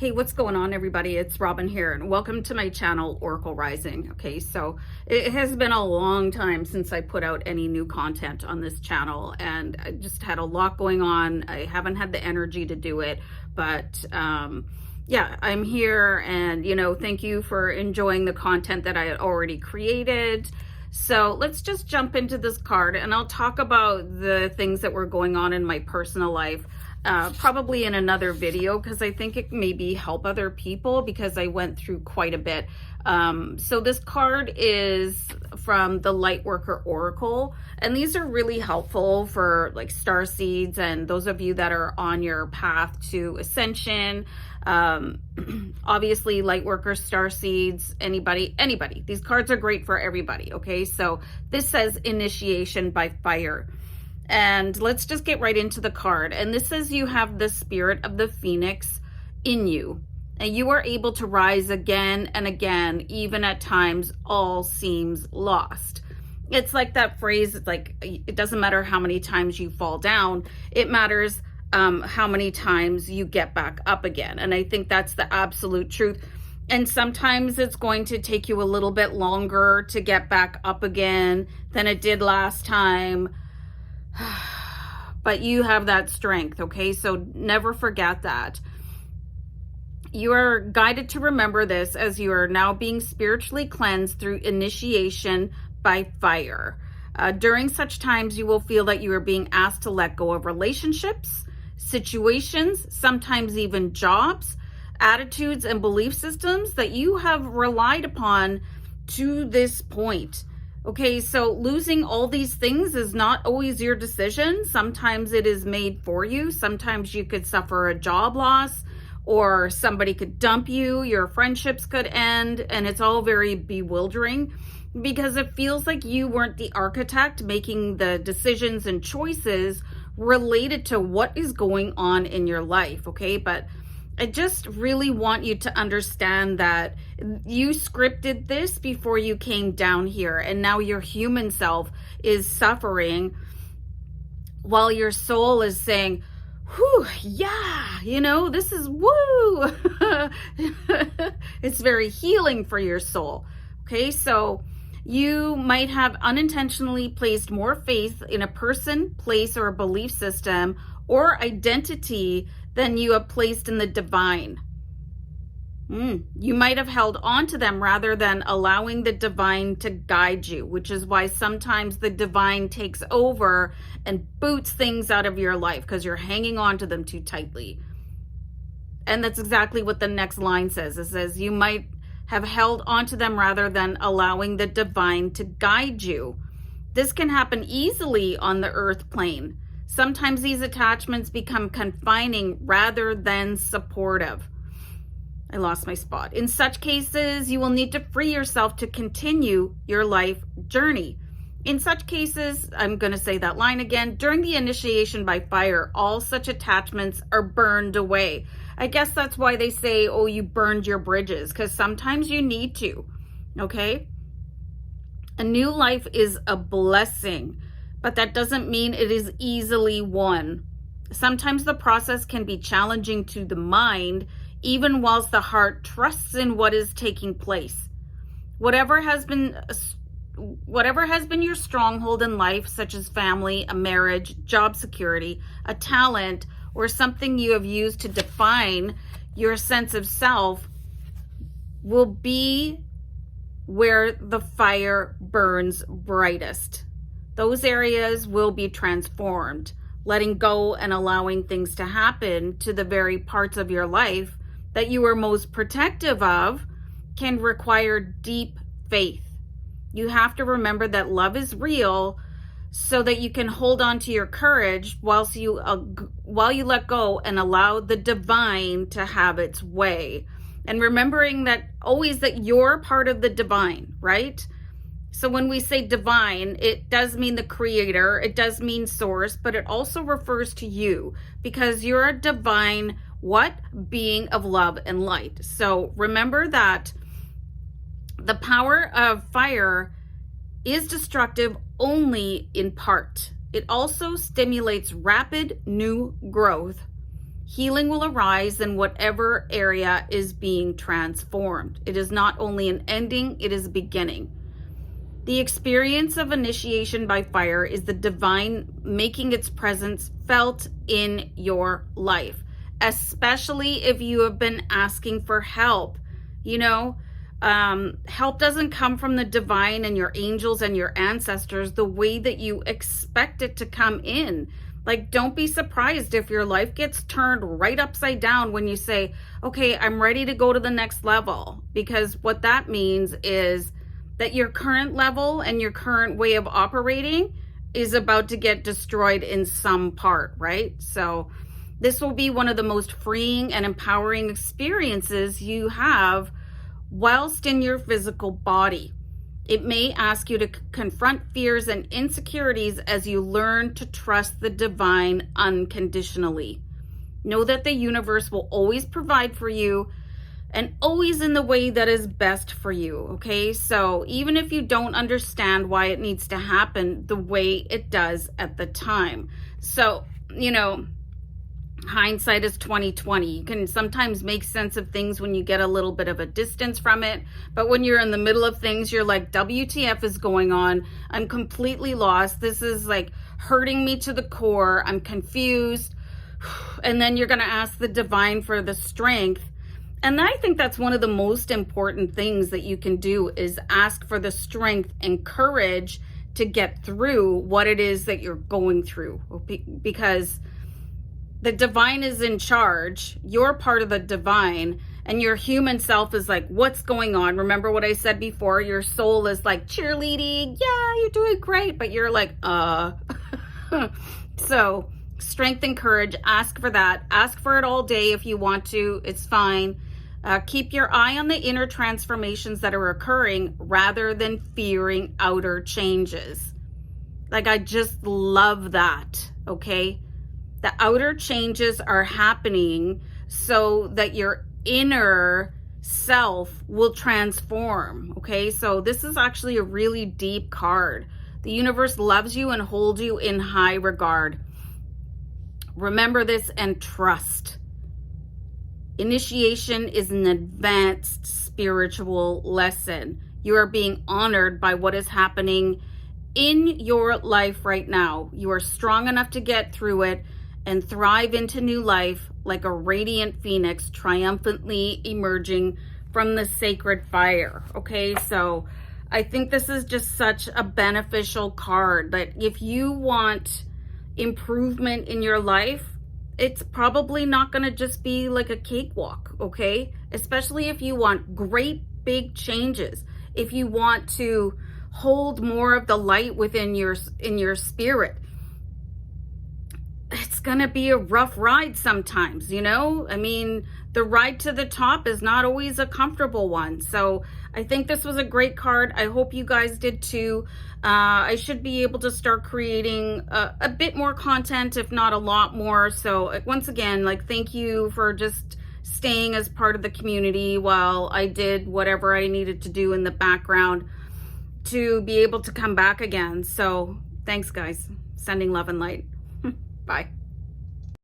Hey, what's going on, everybody? It's Robin here, and welcome to my channel, Oracle Rising. Okay, so it has been a long time since I put out any new content on this channel, and I just had a lot going on. I haven't had the energy to do it, but yeah, I'm here, and thank you for enjoying the content that I had already created. So let's just jump into this card, and I'll talk about the things that were going on in my personal life. Probably in another video, because I think it maybe help other people, because I went through quite a bit. So this card is from the Lightworker Oracle, and these are really helpful for like star seeds and those of you that are on your path to ascension. Obviously Lightworker, star seeds, anybody. These cards are great for everybody. Okay, so this says initiation by fire. And let's just get right into the card. And this says you have the spirit of the phoenix in you, and you are able to rise again and again, even at times all seems lost. It's like that phrase, it's like, it doesn't matter how many times you fall down, it matters how many times you get back up again. And I think that's the absolute truth. And sometimes it's going to take you a little bit longer to get back up again than it did last time. But you have that strength, okay? So never forget that. You are guided to remember this as you are now being spiritually cleansed through initiation by fire. During such times, you will feel that you are being asked to let go of relationships, situations, sometimes even jobs, attitudes, and belief systems that you have relied upon to this point. Okay, so losing all these things is not always your decision. Sometimes it is made for you. Sometimes you could suffer a job loss, or somebody could dump you, your friendships could end, and it's all very bewildering because it feels like you weren't the architect making the decisions and choices related to what is going on in your life, okay? But I just really want you to understand that you scripted this before you came down here, and now your human self is suffering while your soul is saying, whew, yeah, this is woo. It's very healing for your soul. Okay, so you might have unintentionally placed more faith in a person, place, or a belief system or identity than you have placed in the divine. You might have held on to them rather than allowing the divine to guide you, which is why sometimes the divine takes over and boots things out of your life because you're hanging on to them too tightly. And that's exactly what the next line says. It says you might have held on to them rather than allowing the divine to guide you. This can happen easily on the earth plane. Sometimes these attachments become confining rather than supportive. I lost my spot. In such cases, you will need to free yourself to continue your life journey. In such cases, I'm going to say that line again, during the initiation by fire, all such attachments are burned away. I guess that's why they say, oh, you burned your bridges, because sometimes you need to, okay? A new life is a blessing, but that doesn't mean it is easily won. Sometimes the process can be challenging to the mind, even whilst the heart trusts in what is taking place. Whatever has been your stronghold in life, such as family, a marriage, job security, a talent, or something you have used to define your sense of self, will be where the fire burns brightest. Those areas will be transformed. Letting go and allowing things to happen to the very parts of your life that you are most protective of can require deep faith. You have to remember that love is real so that you can hold on to your courage while you let go and allow the divine to have its way. And remembering that always that you're part of the divine, right? So when we say divine, it does mean the creator, it does mean source, but it also refers to you because you're a divine being of love and light. So remember that the power of fire is destructive only in part. It also stimulates rapid new growth, Healing will arise in whatever area is being transformed. It is not only an ending, it is a beginning. The experience of initiation by fire is the divine making its presence felt in your life, especially if you have been asking for help. You know, help doesn't come from the divine and your angels and your ancestors the way that you expect it to come in. Like, don't be surprised if your life gets turned right upside down when you say, okay, I'm ready to go to the next level. Because what that means is that your current level and your current way of operating is about to get destroyed in some part, right? So this will be one of the most freeing and empowering experiences you have whilst in your physical body. It may ask you to confront fears and insecurities as you learn to trust the divine unconditionally. Know that the universe will always provide for you and always in the way that is best for you, okay? So even if you don't understand why it needs to happen the way it does at the time. So, you know, hindsight is 2020. You can sometimes make sense of things when you get a little bit of a distance from it, but when you're in the middle of things, you're like, WTF is going on? I'm completely lost. This is like hurting me to the core. I'm confused. And then you're going to ask the divine for the strength. And I think that's one of the most important things that you can do is ask for the strength and courage to get through what it is that you're going through, because the divine is in charge. You're part of the divine, and your human self is like, what's going on? Remember what I said before? Your soul is like cheerleading. Yeah, you're doing great. But you're like, So strength and courage, ask for that. Ask for it all day if you want to. It's fine. Keep your eye on the inner transformations that are occurring rather than fearing outer changes. Like, I just love that, okay? The outer changes are happening so that your inner self will transform, okay? So this is actually a really deep card. The universe loves you and holds you in high regard. Remember this and trust. Initiation is an advanced spiritual lesson. You are being honored by what is happening in your life right now. You are strong enough to get through it and thrive into new life like a radiant phoenix triumphantly emerging from the sacred fire. Okay, so I think this is just such a beneficial card that if you want improvement in your life, it's probably not going to just be like a cakewalk, okay? Especially if you want great big changes, if you want to hold more of the light within your spirit. It's going to be a rough ride sometimes, you know? I mean, the ride to the top is not always a comfortable one. So I think this was a great card. I hope you guys did too. I should be able to start creating a bit more content, if not a lot more. So once again, like, thank you for just staying as part of the community while I did whatever I needed to do in the background to be able to come back again. So thanks, guys. Sending love and light. Bye.